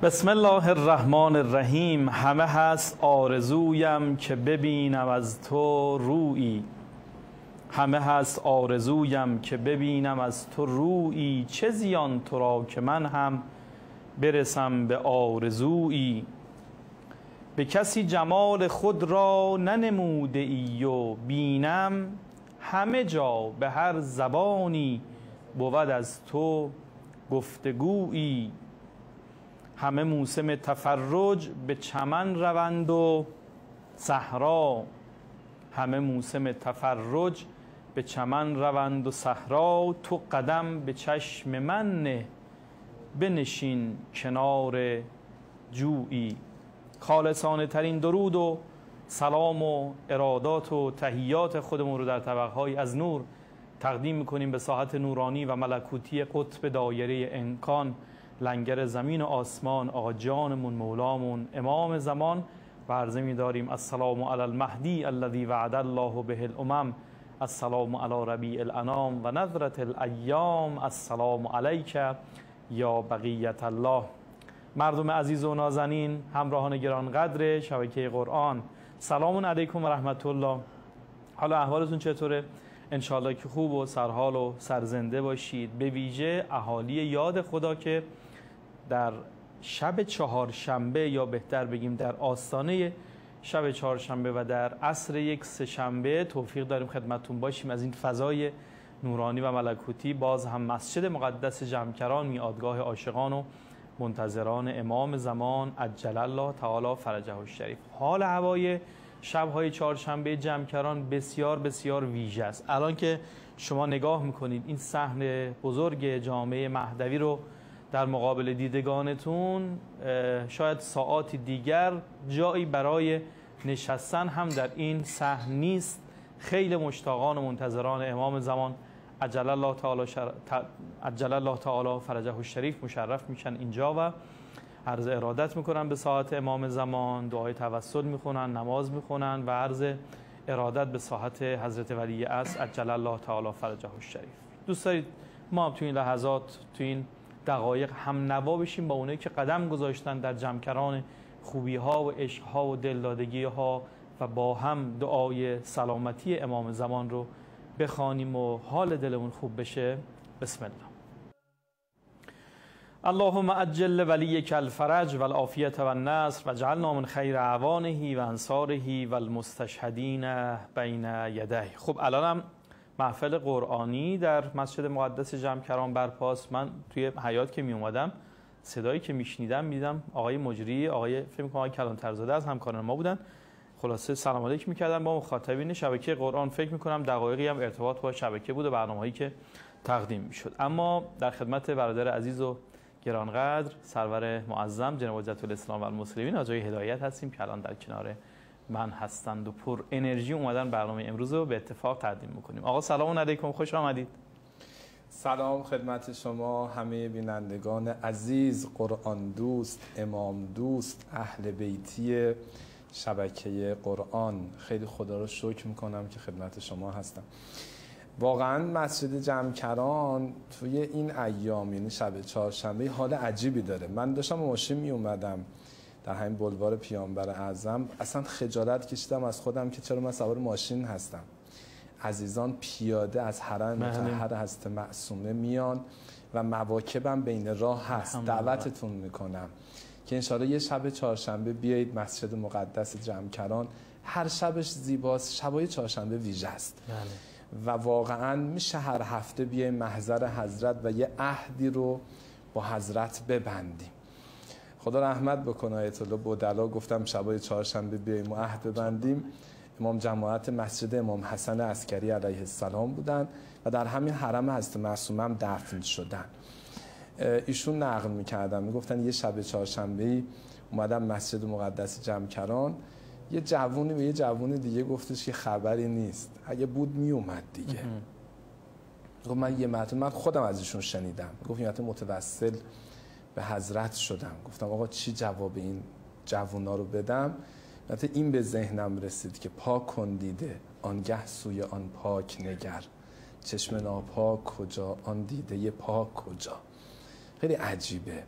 بسم الله الرحمن الرحیم. همه هست آرزویم که ببینم از تو رویی، همه هست آرزویم که ببینم از تو رویی، چه زیان تو را که من هم برسم به آرزویی. به کسی جمال خود را ننموده ای و بینم، همه جا به هر زبانی بود از تو گفتگویی. همه موسم تفرج به چمن روند و صحرا، همه موسم تفرج به چمن روند و صحرا. تو قدم به چشم من نه، بنشین کنار جویی. خالصانه ترین درود و سلام و ارادات و تحیات خودمون رو در طبقه‌های از نور تقدیم میکنیم به ساحت نورانی و ملکوتی قطب دایره امکان، لنگر زمین و آسمان، آقا جانمون، مولامون، امام زمان. و عرضه می‌داریم السلام علی المهدی الذی وعد الله به الامم، السلام علی ربیع الانام و نظرة الایام، السلام علیک یا بقیت الله. مردم عزیز و نازنین، همراهان گرانقدر شبکه قرآن، سلام علیکم و رحمت الله. حالا احوالتون چطوره؟ انشالله که خوب و سرحال و سرزنده باشید. به ویژه اهالی یاد خدا که در شب چهارشنبه، یا بهتر بگیم در آستانه شب چهارشنبه و در عصر یک سه‌شنبه توفیق داریم خدمتتون باشیم از این فضای نورانی و ملکوتی. باز هم مسجد مقدس جمکران، میادگاه عاشقان و منتظران امام زمان عجل الله تعالی فرجه الشریف. حال هوای شب‌های چهارشنبه جمکران بسیار بسیار ویژه است. الان که شما نگاه میکنید این صحن بزرگ جامعه مهدوی رو در مقابل دیدگانتون، شاید ساعاتی دیگر جایی برای نشستن هم در این صحن نیست. خیلی مشتاقان و منتظران امام زمان عجل الله تعالی فرجه الشریف مشرف میشن اینجا و عرض ارادت میکنن به ساعت امام زمان، دعای توسل میخونن، نماز میخونن و عرض ارادت به ساعت حضرت ولی عصر عجل الله تعالی فرجه الشریف. دوست دارید ما هم تو این لحظات، تو این دقایق هم نوا بشیم با اونایی که قدم گذاشتن در جمکران خوبی ها و عشق ها و دلدادگی ها و با هم دعای سلامتی امام زمان رو بخوانیم و حال دلمون خوب بشه. بسم الله. اللهم عجل ولیک الفرج و العافیت و النصر و اجعلنا من خیر اعوانه و انصاره و المستشهدین بین یدیه. خب الانم محفل قرآنی در مسجد مقدس جمکران برپاست. من توی حیاط که می اومدم صدایی که میشنیدم میدیدم آقای مجری، آقای فکر می‌کنم آقای کلانترزاده از همکاران ما بودن، خلاصه سلام علیک می‌کردن با مخاطبین شبکه قرآن. فکر می‌کنم دقایقی هم ارتباط با شبکه بود و برنامه‌هایی که تقدیم می‌شد. اما در خدمت برادر عزیز و گرانقدر سرور معظم جناب حجت الاسلام و المسلمین آقای هدایت هستیم که الان در کنار من هستند و پر انرژی اومدن برنامه امروز رو به اتفاق تقدیم میکنیم. آقا سلام علیکم، خوش آمدید. سلام خدمت شما همه بینندگان عزیز، قرآن دوست، امام دوست، اهل بیتی شبکه قرآن. خیلی خدا رو شکر میکنم که خدمت شما هستم. واقعا مسجد جمکران توی این ایام، یعنی شب چهارشنبه، حال عجیبی داره. من داشتم ماشین می اومدم در همین بلوار پیامبر اعظم، اصلا خجالت کشیدم از خودم که چرا من سوار ماشین هستم. عزیزان پیاده از حرم مطهر حضرت معصومه میان و مواکبم بین راه هست. دعوتتون میکنم که انشاءالله یه شب چهارشنبه بیایید مسجد مقدس جمکران. هر شبش زیباست، شبای چهارشنبه ویژه است. و واقعا میشه هر هفته بیایم محضر حضرت و یه عهدی رو با حضرت ببندیم. خدا رحمت بکنه آیت الله بودلا، گفتم شبای چهارشنبه بیاییم و عهد ببندیم. امام جماعت مسجد امام حسن عسکری علیه السلام بودن و در همین حرم حضرت معصومه هم دفن شدن. ایشون نقل میکردن، میگفتن یه شب چهارشنبه اومدم مسجد مقدس جمکران، یه جوونی به یه جوون دیگه گفتش که خبری نیست، اگه بود میومد دیگه. گفت من یه مطلب من خودم از ایشون شنیدم، گفت یه متوسل به حضرت شدم. گفتم آقا چی جواب این جوونا رو بدم؟ البته این به ذهنم رسید که پاک کن دیده آنگه سوی آن پاک نگر، چشم ناپاک کجا آن دیده پاک کجا. خیلی عجیبه.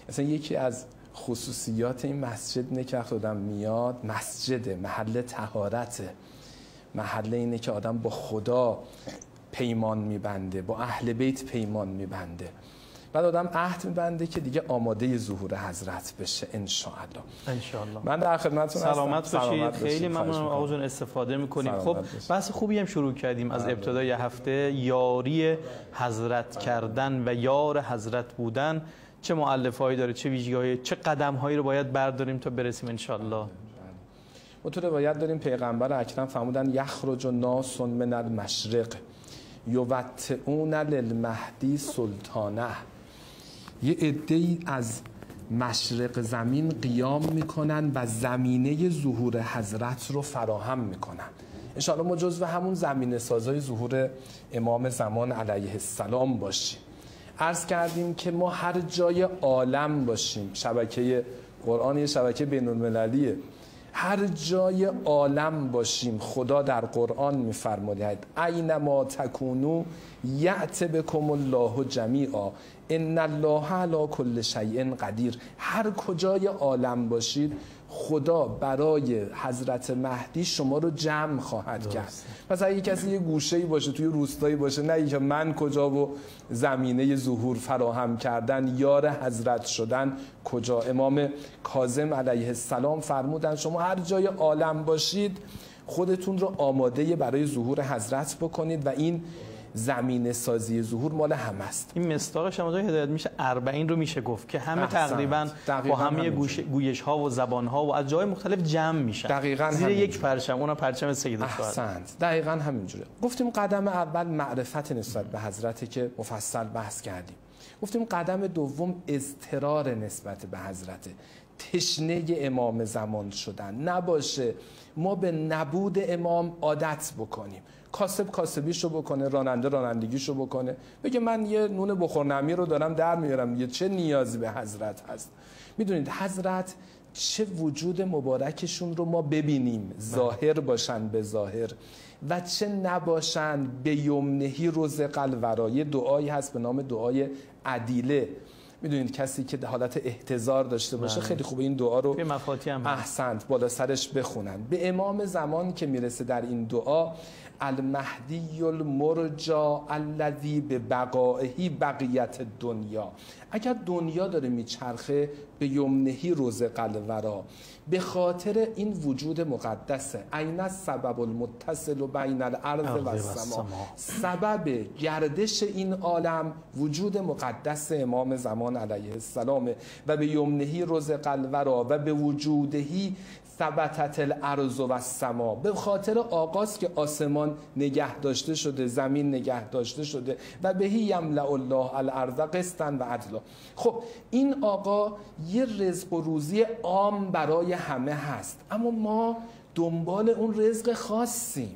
اصلا یکی از خصوصیات این مسجد اینه که وقتی آدم میاد، مسجد محل طهارته، محل اینه که آدم با خدا پیمان میبنده، با اهل بیت پیمان میبنده، بعد آدم عهد میبنده که دیگه آماده ظهور حضرت بشه ان شاء الله. من در خدمتتون هستم. سلامت باشید. خیلی ممنونم آقا جون، استفاده میکنیم. خب بحث خوبی هم شروع کردیم از ابتدای هفته، یاری حضرت کردن و یار حضرت بودن. چه مؤلفه‌هایی داره، چه ویژگی‌هایی، چه قدم‌هایی رو باید برداریم تا برسیم ان شاء الله. ما تو روایت داریم پیغمبر اکرم فرمودن یخرج ناس من المشرق یوطئون للمهدی سلطانه. یه عده‌ای از مشرق زمین قیام میکنن و زمینه ظهور حضرت رو فراهم میکنن. انشاءالله ما جزو همون زمینه سازای ظهور امام زمان علیه السلام باشیم. عرض کردیم که ما هر جای عالم باشیم، شبکه قرآن یه شبکه بین المللیه، هر جای عالم باشیم خدا در قرآن میفرماید اینما تکونو یأت بکم الله جمیعا ان الله علی کل شیء قدیر. هر کجای عالم باشید خدا برای حضرت مهدی شما رو جمع خواهد کرد. پس اگه کسی یه گوشه‌ای باشه توی روستایی باشه، نه اینکه من کجا و زمینه ظهور فراهم کردن، یار حضرت شدن کجا. امام کاظم علیه السلام فرمودن شما هر جای عالم باشید خودتون رو آماده برای ظهور حضرت بکنید و این زمینه سازی ظهور مال همه است. این مصداقش هم هدایت میشه 40 رو میشه گفت که همه تقریبا با همه گویش ها و زبان ها و از جای مختلف جمع میشن دقیقاً زیر یک پرچم، اونم پرچم سید الشهدا. احسنت، دقیقاً همینجوره. گفتیم قدم اول معرفت نسبت به حضرت که مفصل بحث کردیم. گفتیم قدم دوم اضطرار نسبت به حضرت، تشنه امام زمان شدن نباشه ما به نبود امام عادت بکنیم. کاسب کاسبیشو بکنه، راننده رانندگیشو بکنه، بگه من یه نون بخورنمی رو دارم در میارم، یه چه نیازی به حضرت هست. میدونید حضرت چه وجود مبارکشون رو ما ببینیم، ظاهر باشن به ظاهر و چه نباشن به یمنهی رزق الورا. یه دعایی هست به نام دعای عدیله. میدونید کسی که حالت احتضار داشته باشه خیلی خوبه این دعا رو احسنت بالا سرش بخونن. به امام زمان که میرسه در این دعا المهدی المرجا الذی به بقائه بقیت دنیا. اگر دنیا داره میچرخه به یمنهی رزق الورا، به خاطر این وجود مقدسه. عین السبب المتصل بین الارض و السما. سبب گردش این عالم وجود مقدس امام زمان علیه السلام و به یمنهی رزق الورا و به وجودهی ثبتت الارض و السما. به خاطر آغاز که آسمان نگه داشته شده، زمین نگه داشته شده و بهی یملأ الله الارض قسطا و عدلا. خب این آقا یه رزق و روزی عام برای همه هست، اما ما دنبال اون رزق خاصیم.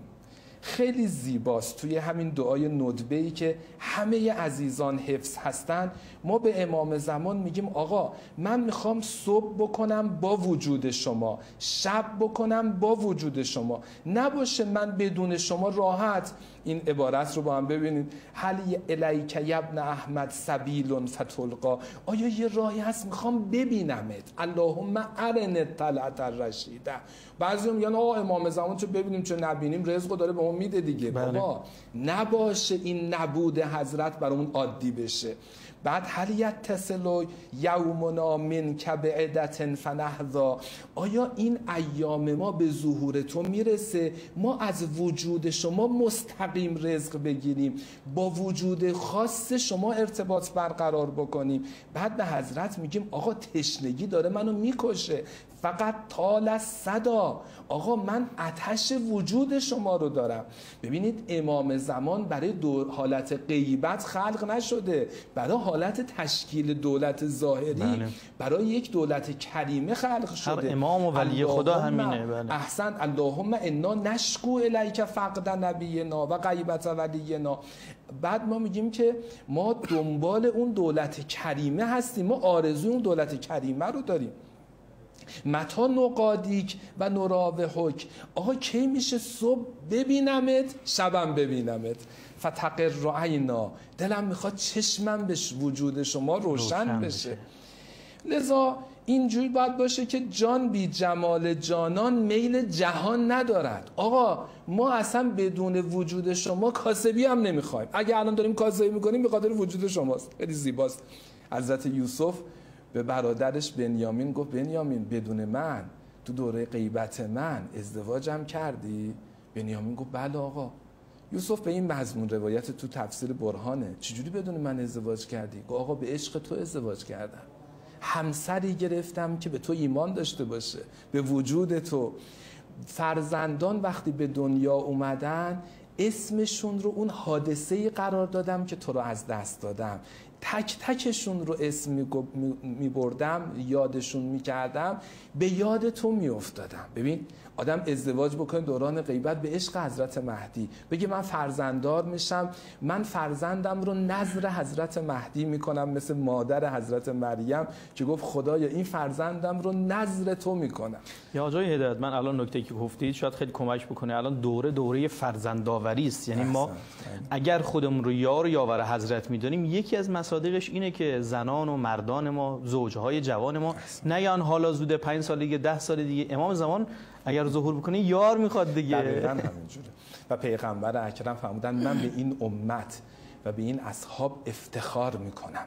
خیلی زیباست توی همین دعای ندبه‌ای که همه عزیزان حفظ هستن. ما به امام زمان میگیم آقا من میخوام صبح بکنم با وجود شما، شب بکنم با وجود شما، نباشه من بدون شما راحت. این عبارت رو با هم ببینید. هل الیک ابن احمد سبیل فتلقا. آیا یه راهی هست میخوام ببینمت؟ اللهم ارنی طلعت الرشیده. بعضی میگن آقا امام زمان چه ببینیم چه نبینیم، رزقو داره به ما میده دیگه. بابا نباشه این نبود حضرت برامون عادی بشه. بعد هل یتصل یومنا منک بعدة فنحظا. آیا این ایام ما به ظهور تو میرسه ما از وجود شما مستقیم رزق بگیریم، با وجود خاص شما ارتباط برقرار بکنیم؟ بعد به حضرت میگیم آقا تشنگی داره منو میکشه، فقط طال صدا. آقا من آتش وجود شما رو دارم. ببینید امام زمان برای حالت غیبت خلق نشده، برای حالت تشکیل دولت ظاهری برای یک دولت کریمه خلق شده. هر امام و ولی خدا همینه. احسن. اللهم انا نشکو الیک فقد نبینا و غیبت ولینا. بعد ما میگیم که ما دنبال اون دولت کریمه هستیم، ما آرزوی اون دولت کریمه رو داریم. متا نقادیک و نراوحک. آقا کی میشه صبح ببینمت شبم ببینمت؟ فتقر عینا. دلم میخواد چشمم به وجود شما روشن بشه. لذا اینجوری باید باشه که جان بی جمال جانان میل جهان ندارد. آقا ما اصلا بدون وجود شما کاسبی هم نمیخوایم. اگه الان داریم کاسبی میکنیم به خاطر وجود شماست. خیلی زیباست. حضرت یوسف به برادرش بنیامین گفت بنیامین بدون من تو دوره غیبت من ازدواجم کردی؟ بنیامین گفت بله آقا. یوسف به این مضمون روایت تو تفسیر برهانه، چجوری بدون من ازدواج کردی؟ گفت آقا به عشق تو ازدواج کردم، همسری گرفتم که به تو ایمان داشته باشه، به وجود تو. فرزندان وقتی به دنیا اومدن اسمشون رو اون حادثه‌ای قرار دادم که تو رو از دست دادم، تک تکشون رو اسم می بردم، یادشون می کردم، به یاد تو می افتادم. ببین آدم ازدواج بکنه دوران غیبت به عشق حضرت مهدی، بگه من فرزنددار میشم، من فرزندم رو نظر حضرت مهدی میکنم، مثل مادر حضرت مریم که گفت خدایا این فرزندم رو نظر تو میکنم. یا آقای هدایت، من الان نکته که گفتید شاید خیلی کمک بکنه. الان دوره فرزندآوری است، یعنی ما اگر خودمون رو یار و یاور حضرت میدونیم، یکی از مصادیقش اینه که زنان و مردان ما، زوجهای جوان ما نیان حالا زوده 5 سال دیگه 10 سال دیگه امام زمان اگر ظهور بکنه یار میخواد دیگه. دقیقاً همینجوره. و پیغمبر اکرم فرمودن من به این امت و به این اصحاب افتخار میکنم.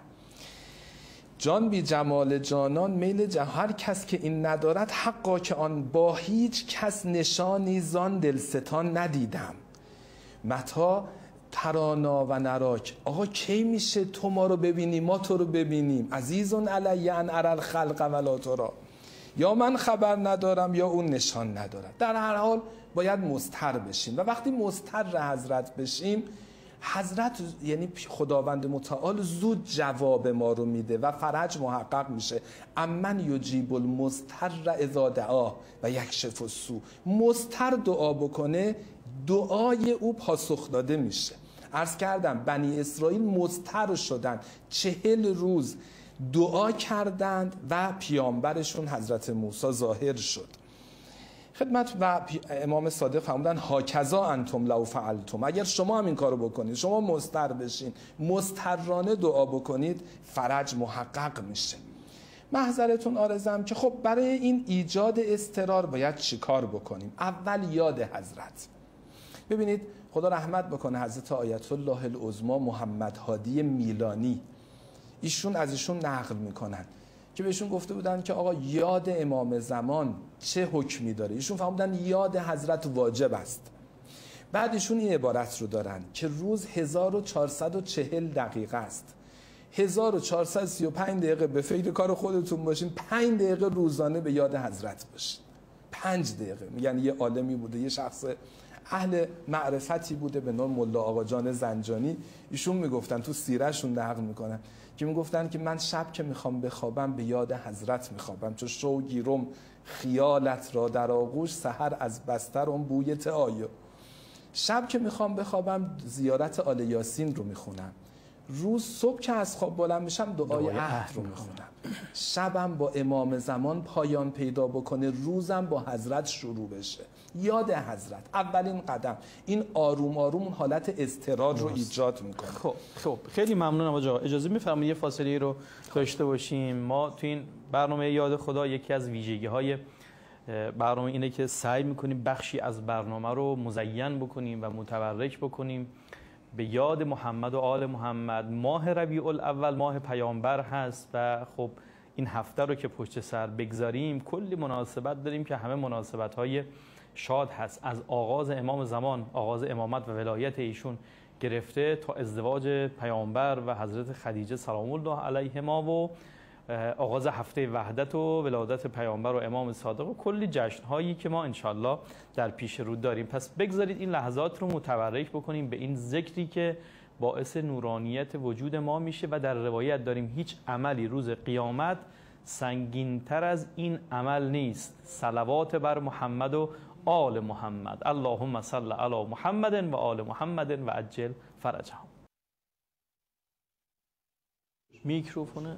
جان بی جمال جانان میل هر کس که این ندارد، حقا که آن با هیچ کس نشانی زان دلستان ندیدم. متا ترانا و نراک، آقا کی میشه تو ما رو ببینی ما تو رو ببینیم؟ عزیزون علی ان اری الخلق ولا ترا، یا من خبر ندارم یا اون نشان ندارد. در هر حال باید مضطر بشیم و وقتی مضطر حضرت بشیم، حضرت یعنی خداوند متعال زود جواب ما رو میده و فرج محقق میشه. امن یجیب المضطر اذا دعا و یکشف السوء. مضطر دعا بکنه دعای او پاسخ داده میشه. عرض کردم بنی اسرائیل مضطر شدن، 40 روز دعا کردند و پیامبرشون حضرت موسی ظاهر شد خدمت و امام صادق فرمودن هاکذا انتم لو فعلتم، اگر شما هم این کارو بکنید، شما مضطر بشین، مضطرانه دعا بکنید، فرج محقق میشه. محضرتون عارضم که خب برای این ایجاد اضطرار باید چیکار بکنیم؟ اول یاد حضرت. ببینید خدا رحمت بکنه حضرت آیت الله العظما محمد هادی میلانی، ایشون از ایشون نقل میکنن که بهشون گفته بودن که آقا یاد امام زمان چه حکمی داره. ایشون فهمیدن یاد حضرت واجب است. بعد ایشون این عبارت رو دارن که روز 1440 دقیقه است، 1435 دقیقه به فکر کار خودتون باشین، 5 دقیقه روزانه به یاد حضرت باشین. 5 دقیقه. میگن یه عالمی بوده، یه شخص اهل معرفتی بوده به نام ملا آقا جان زنجانی، ایشون میگفتن تو سیرهشون نقل میکنن که میگفتن که من شب که میخوام بخوابم به یاد حضرت میخوابم، چون شو گیرم خیالت را در آغوش، سحر از بسترم بویت آیو. شب که میخوام بخوابم زیارت آل یاسین رو میخونم، روز صبح که از خواب بلند میشم دعای عهد رو میخونم. شبم با امام زمان پایان پیدا بکنه، روزم با حضرت شروع بشه. یاد حضرت اولین قدم. این آروم آروم اون حالت اضطرار رو ایجاد میکنه. خب خیلی ممنونم آقا. اجازه میفرمایید یه فاصله رو داشته باشیم. ما تو این برنامه یاد خدا یکی از ویژگی‌های برنامه اینه که سعی میکنیم بخشی از برنامه رو مزین بکنیم و متبرک بکنیم به یاد محمد و آل محمد. ماه ربیع الاول ماه پیامبر هست و خب این هفته رو که پشت سر بگذاریم کلی مناسبت داریم که همه مناسبت‌های شاد هست، از آغاز امام زمان، آغاز امامت و ولایت ایشون گرفته تا ازدواج پیامبر و حضرت خدیجه سلام الله علیهما و آغاز هفته وحدت و ولادت پیامبر و امام صادق و کلی جشن‌هایی که ما انشالله در پیش رو داریم. پس بگذارید این لحظات رو متبرک بکنیم به این ذکری که باعث نورانیت وجود ما میشه و در روایت داریم هیچ عملی روز قیامت سنگین‌تر از این عمل نیست. صلوات بر محمد و آل محمد. اللهم صل علی محمد و آل محمد و عجل فرجهم. میکروفونه.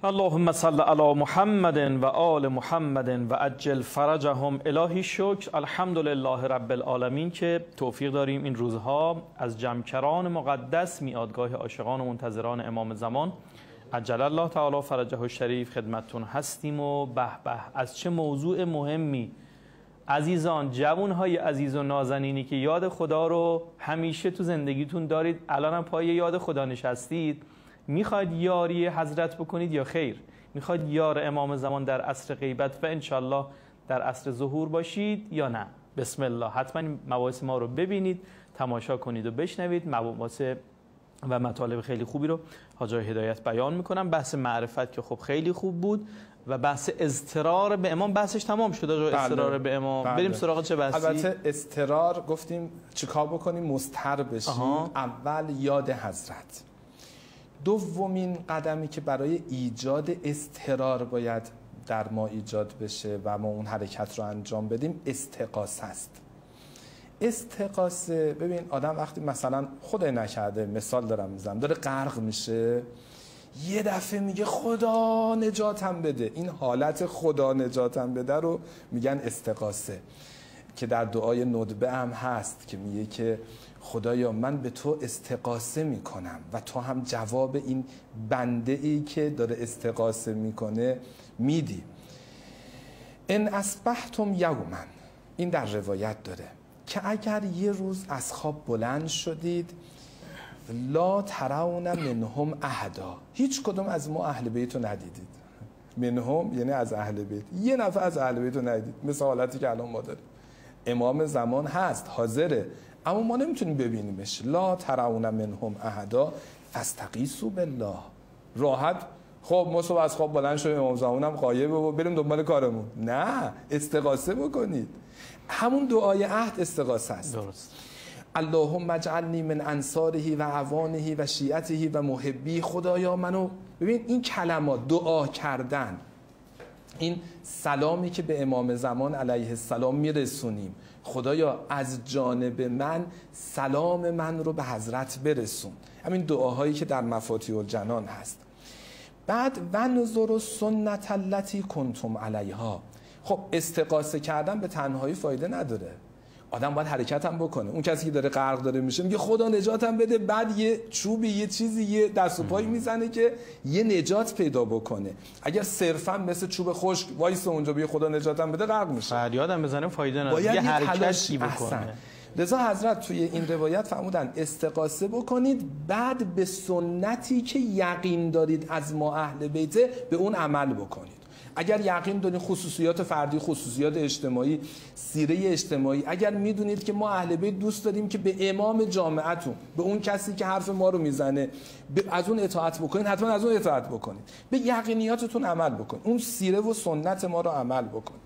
اللهم صل علی محمد و آل محمد و عجل فرجهم. الهی شکر، الحمدلله رب العالمین که توفیق داریم این روزها از جمکران مقدس میادگاه عاشقان و منتظران امام زمان عجل الله تعالی فرجه الشریف خدمتتون هستیم و به به از چه موضوع مهمی. عزیزان، جوانهای عزیز و نازنینی که یاد خدا رو همیشه تو زندگیتون دارید، الان هم پای یاد خدا نشستید، میخواید یاری حضرت بکنید یا خیر؟ میخواید یار امام زمان در عصر غیبت و انشالله در عصر ظهور باشید یا نه؟ بسم الله، حتما مباحث ما رو ببینید، تماشا کنید و بشنوید. مباحث و مطالب خیلی خوبی رو حاج آقای هدایت بیان میکنم. بحث معرفت که خب خیلی خوب بود و بحث اضطرار به امام بحثش تمام شد. اضطرار به امام بریم سراغ چه بحثی؟ البته اضطرار گفتیم چیکار بکنیم؟ مضطر بشیم. اول یاد حضرت. دومین قدمی که برای ایجاد اضطرار باید در ما ایجاد بشه و ما اون حرکت رو انجام بدیم استغاثه است. استغاثه، ببین آدم وقتی مثلا خدای نکرده، مثال دارم میزنم، داره غرق میشه، یه دفعه میگه خدا نجاتم بده، این حالت خدا نجاتم بده رو میگن استغاثه، که در دعای ندبه هم هست که میگه که خدایا من به تو استغاثه میکنم و تو هم جواب این بنده ای که داره استغاثه میکنه میدی. ان اصبحتم یوما، این در روایت داره که اگر یه روز از خواب بلند شدید، لا ترون منهم احدا، هیچ کدوم از ما اهل بیت رو ندیدید. منهم یعنی از اهل بیت، یه نفر از اهل بیت رو ندیدید، مثل حالتی که الان ما داریم. امام زمان هست، حاضره، اما ما نمیتونیم ببینیمش. لا ترون منهم احدا فاستغیثوا بالله. راحت خب ما صبح از خواب بلند شدیم، امام زمان هم غایبه و بریم دنبال کارمون. نه، استغاثه بکنید. همون دعای عهد استغاثه است. درست. اللهم اجعلنی من انصاره و اعوانه و شیعته و محبی. خدایا منو، ببین این کلمات دعا کردن، این سلامی که به امام زمان علیه السلام میرسونیم، خدایا از جانب من سلام من رو به حضرت برسون، همین دعاهایی که در مفاتیح الجنان هست. بعد ونظر سنت التی کنتم علیها. خب استغاثه کردن به تنهایی فایده نداره، آدم باید حرکت هم بکنه. اون کسی که داره غرق داره میشه میگه خدا نجاتم بده، بعد یه چوبی، یه چیزی، یه دست و پایی میزنه که یه نجات پیدا بکنه. اگر صرفا مثل چوب خشک وایس اونجا بگه خدا نجاتم بده، غرق میشه. فریادم بزنه فایده نداره، یه حرکتی بکنه. لذا حضرت توی این روایت فرمودن استغاثه بکنید، بعد به سنتی که یقین دارید از ما اهل بیته به اون عمل بکنید. اگر یقین دارید خصوصیات فردی، خصوصیات اجتماعی، سیره اجتماعی، اگر میدونید که ما اهل بیت دوست داریم که به امام جامعتون، به اون کسی که حرف ما رو میزنه، از اون اطاعت بکنید، حتما از اون اطاعت بکنید، به یقینیاتتون عمل بکنید، اون سیره و سنت ما رو عمل بکنید.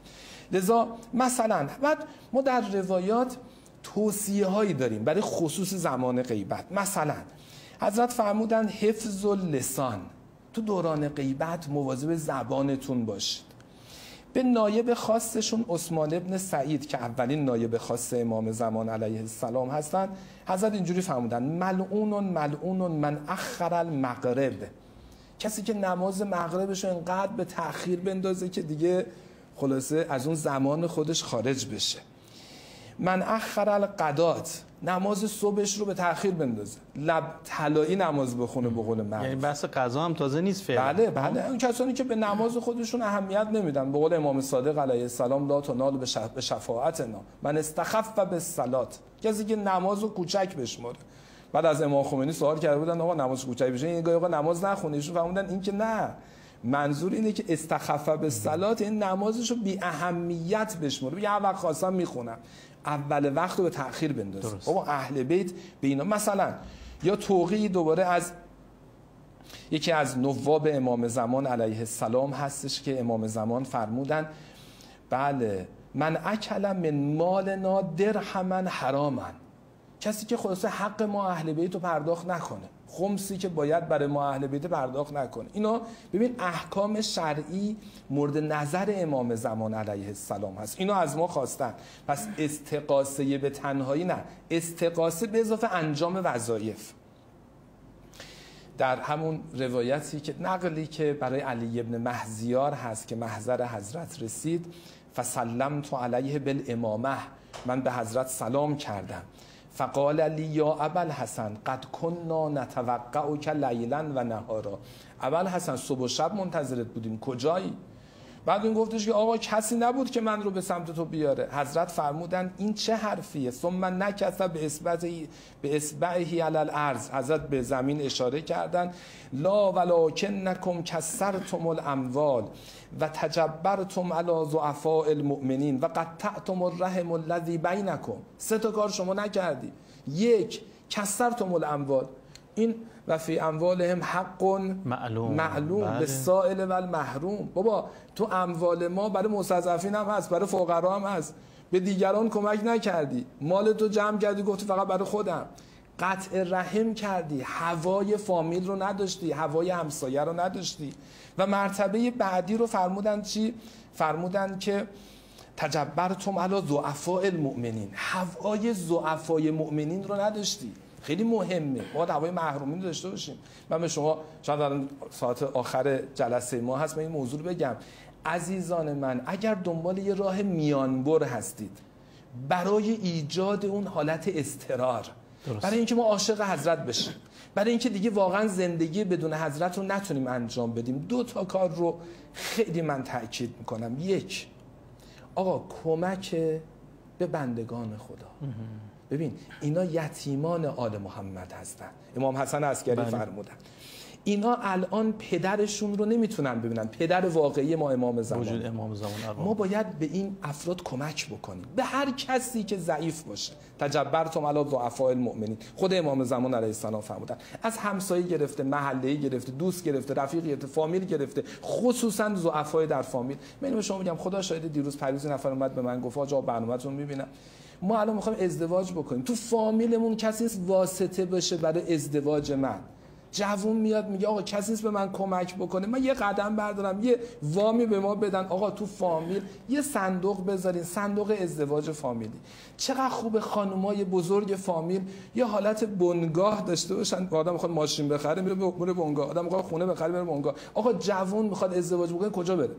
لذا مثلا بعد ما در روایات توصیه هایی داریم برای خصوص زمان غیبت. مثلا حضرت فرمودن حفظ اللسان، تو دوران غیبت مواظب زبانتون باشید. به نایب خاصشون عثمان ابن سعید که اولین نایب خاص امام زمان علیه السلام هستن، حضرت اینجوری فرمودن ملعون ملعون من اخر المغرب، کسی که نماز مغربش رو انقدر به تأخیر بندازه که دیگه خلاصه از اون زمان خودش خارج بشه. من اخر الغدات، نماز صبحش رو به تأخیر بندازه، لب طلایی نماز بخونه به قول معروف. یعنی بحث قضا هم تازه نیست فعلا. بله اون کسانی که به نماز خودشون اهمیت نمیدن، به قول امام صادق علیه السلام لا تنال به شفاعتنا من استخف بالصلاه، کسی که نمازو کوچک بشماره. بعد از امام خمینی سوال کرده بودن آقا نماز کوچک بشه، این گاهی نماز نخونه، ایشون فرمودن این که نه، منظور اینه که استخف بالصلاه این نمازشو بی اهمیت بشماره، یه وقت خاصا میخونم، اول وقت رو به تأخیر بندازه. بابا اهل بیت به اینا. مثلا یا توقیعی دوباره از یکی از نواب امام زمان علیه السلام هستش که امام زمان فرمودن بله من اکل من مالنا درهما حراما، کسی که خلاصه حق ما اهل بیت رو پرداخت نکنه، خمسی که باید برای ما اهل بیت پرداخت نکنه. اینا ببین احکام شرعی مورد نظر امام زمان علیه السلام هست، اینا از ما خواستن. پس استغاثه به تنهایی نه، استغاثه به اضافه انجام وظایف. در همون روایتی که نقلی که برای علی ابن مهزیار هست که محضر حضرت رسید، فسلمت علیه بالامامه، من به حضرت سلام کردم، فقال لی یا ابوالحسن قد کنا نتوقعک لیلا و نهارا. ابوالحسن صبح و شب منتظرت بودیم، کجایی؟ بعد این گفتش که آقا کسی نبود که من رو به سمت تو بیاره. حضرت فرمودن این چه حرفیه؟ ثم نکث به اصبعه علی الارض. حضرت به زمین اشاره کردن. لا ولکنکم کسرتم الاموال و تجبرتم علی ضعفاء المؤمنین و قطعتم الرحم الذی بینکم. 3 تا کار شما نکردی. 1 کسرتم الاموال، این و فی اموالهم حق معلوم للسائل و المحروم. بابا تو اموال ما برای مستضعفین هم هست، برای فقرا هم هست، به دیگران کمک نکردی، مال تو جمع کردی گفتی فقط برای خودم. قطع رحم کردی، هوای فامیل رو نداشتی، هوای همسایه رو نداشتی. و مرتبه بعدی رو فرمودن چی؟ فرمودن که تجبرتم علی ضعفاء المؤمنین، هوای ضعفای مؤمنین رو نداشتی. خیلی مهمه ما هوای محرومین داشته باشیم. من به شما شاید الان ساعت آخر جلسه ما هست، من این موضوع رو بگم. عزیزان من، اگر دنبال یه راه میانبر هستید برای ایجاد اون حالت اضطرار، برای اینکه ما عاشق حضرت بشیم، برای اینکه دیگه واقعا زندگی بدون حضرت رو نتونیم انجام بدیم، 2 تا کار رو خیلی من تأکید میکنم. 1 آقا کمک به بندگان خدا. ببین اینا یتیمان آل محمد هستن. امام حسن عسکری فرمودن اینا الان پدرشون رو نمیتونن ببینن، پدر واقعی ما امام زمان، وجود امام زمان. ما باید به این افراد کمک بکنیم، به هر کسی که ضعیف باشه. تجبرتم علی ضعفاء المؤمنین، خود امام زمان علیه السلام فرمودن. از همسایه گرفته، محله‌ای گرفته، دوست گرفته، رفیق گرفته، فامیل گرفته، خصوصا ضعفای در فامیل. من به شما میگم خدا شاهد، دیروز پریز نفر اومد به من گفت آقا برنامه‌تون میبینم، ما الان میخوایم ازدواج بکنیم، تو فامیلمون کسی نیست واسطه بشه برای ازدواج من. جوون میاد میگه آقا کسی نیست به من کمک بکنه، من یه قدم بردارم، یه وامی به ما بدن، آقا تو فامیل یه صندوق بذارین، صندوق ازدواج فامیلی. چقدر خوبه خانمای بزرگ فامیل یه حالت بنگاه داشته باشن. آدم میخواد ماشین بخره میره بنگاه، آدم میخواد خونه بخره میره بنگاه. آقا جوون میخواد ازدواج بکنه کجا بره؟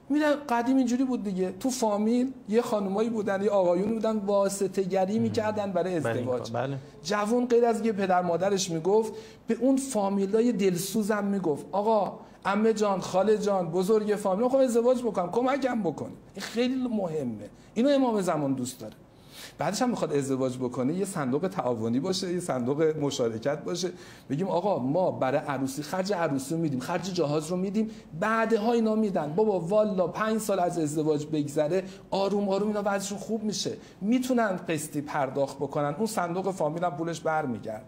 میره. قدیم اینجوری بود دیگه، تو فامیل یه خانمایی بودن یه آقایون بودن واسطه گری میکردن برای ازدواج. بله. جوون غیر از یه پدر مادرش میگفت، به اون فامیلای دلسوزم میگفت آقا عمه جان، خاله جان، بزرگ فامیل میخوام ازدواج بکنم، کمکم بکن. این خیلی مهمه، اینو امام زمان دوست داره. بعدش هم میخواد ازدواج بکنه یه صندوق تعاونی باشه، یه صندوق مشارکت باشه، بگیم آقا ما برای عروسی خرج عروسی رو میدیم، خرج جهاز رو میدیم، بعدها اینا میدن. بابا والا 5 سال از ازدواج بگذره آروم آروم اینا وضعشون خوب میشه، میتونن قسطی پرداخت بکنن، اون صندوق فامیل هم پولش برمیگرده.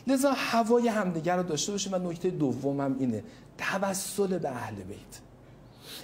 لذا هوای همدیگر رو داشته باشیم. و نکته دومم اینه، توسل به اهل بیت.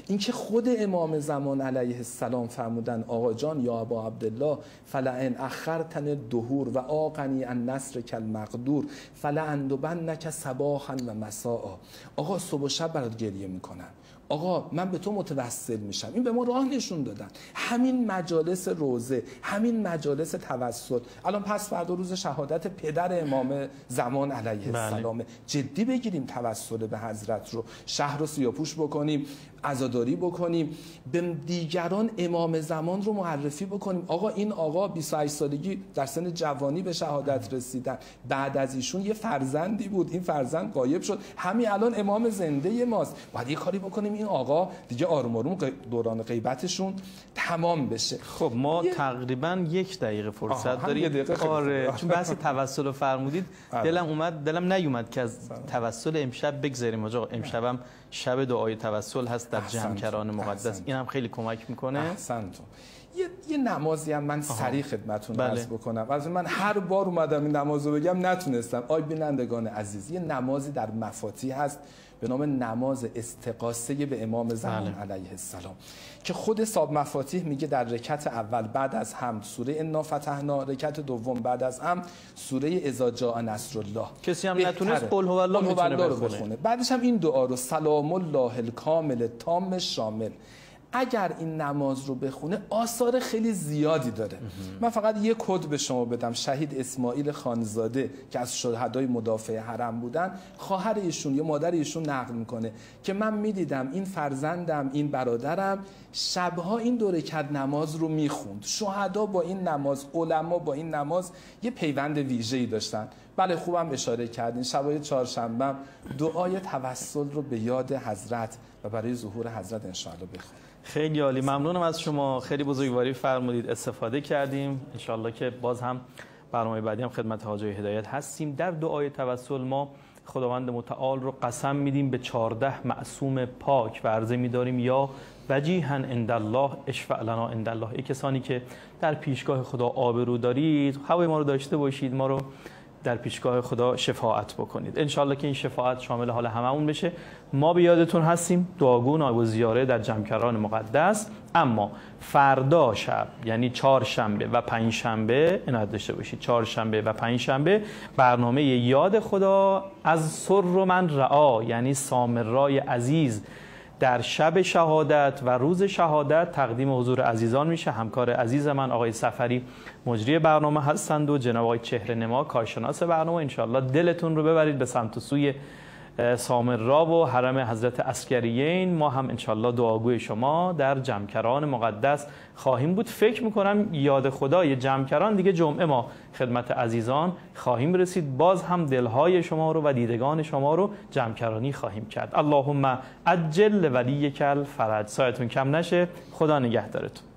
اینکه خود امام زمان علیه السلام فرمودن آقا جان یا ابا عبدالله فلئن اخرتن الدهور و آقنی عن نصر کالمقدور فلاندبنک صباحا و مساء. آقا صبح و شب برات گریه میکنن، آقا من به تو متوسل میشم. این به ما راه نشون دادن. همین مجالس روزه، همین مجالس توسل. الان پس فردا روز شهادت پدر امام زمان علیه السلام، جدی بگیریم توسل به حضرت رو، شهر رو سیاپوش بکنیم، عزاداری بکنیم، به دیگران امام زمان رو معرفی بکنیم. آقا این آقا 28 سالگی در سن جوانی به شهادت رسیدن، بعد از ایشون یه فرزندی بود، این فرزند غایب شد، همین الان امام زنده ماست. باید یه کاری بکنیم این آقا دیگه آروم آروم دوران غیبتشون تمام بشه. خب ما تقریبا 1 دقیقه فرصت داریم. آره چون بحث توسل رو فرمودید دلم نیومد که از توسل امشب بگذریم. آقا امشبم شب دعای توسل هست در جمکران مقدس، این هم خیلی کمک میکنه. احسنتون. یه نمازی هم من سریع خدمتتون عرض بکنم. از من هر بار اومدم این نمازو بگم نتونستم. آی بینندگان عزیز، یه نمازی در مفاتیح هست به نام نماز استغاثه به امام زمان علیه السلام که خود صاحب مفاتیح میگه در رکعت اول بعد از حمد سوره انا فتحنا، رکعت دوم بعد از حمد سوره اذا جاء نصر الله. کسی هم نتونست قل هو الله میتونه بخونه. بعدش هم این دعا رو سلام الله الکامل تام شامل اگر این نماز رو بخونه آثار خیلی زیادی داره. من فقط یک کد به شما بدم. شهید اسماعیل خانزاده که از شهدای مدافع حرم بودن، خواهر ایشون یا مادر ایشون نقل میکنه که من میدیدم این فرزندم، این برادرم شبها این 2 رکعت نماز رو میخوند. شهدا با این نماز، علما با این نماز یه پیوند ویژه‌ای داشتن. بله خوبم اشاره کردین، شبای چهارشنبه دعای توسل رو به یاد حضرت و برای ظهور حضرت انشاءالله بخونید. خیلی عالی، ممنونم از شما، خیلی بزرگواری فرمودید، استفاده کردیم. انشالله که باز هم برنامه بعدی هم خدمت حاج هدایت هستیم. در دعای توسل ما خداوند متعال رو قسم میدیم به 14 معصوم پاک و عرضه می‌داریم یا وجیها عند الله اشفع لنا عند الله. ای کسانی که در پیشگاه خدا آبرو دارید، هوای ما رو داشته باشید، ما رو در پیشگاه خدا شفاعت بکنید. انشالله که این شفاعت شامل حال هممون بشه. ما به یادتون هستیم دعاگو نایب زیاره در جمکران مقدس. اما فردا شب یعنی 4 شنبه و 5 شنبه عنایت داشته باشید. 4 شنبه و 5 شنبه برنامه یاد خدا از سر من رعا یعنی سامرای عزیز در شب شهادت و روز شهادت تقدیم حضور عزیزان میشه. همکار عزیز من آقای سفری مجری برنامه هستند و جناب آقای چهره نما کارشناس برنامه. انشالله دلتون رو ببرید به سمت و سوی سامرا و حرم حضرت عسکریین. ما هم انشالله دعاگوی شما در جمکران مقدس خواهیم بود. فکر میکنم یاد خدای جمکران دیگه جمعه ما خدمت عزیزان خواهیم رسید. باز هم دلهای شما رو و دیدگان شما رو جمکرانی خواهیم کرد. اللهم عجل ولیک الفرج. سایتون کم نشه. خدا نگهدارتون.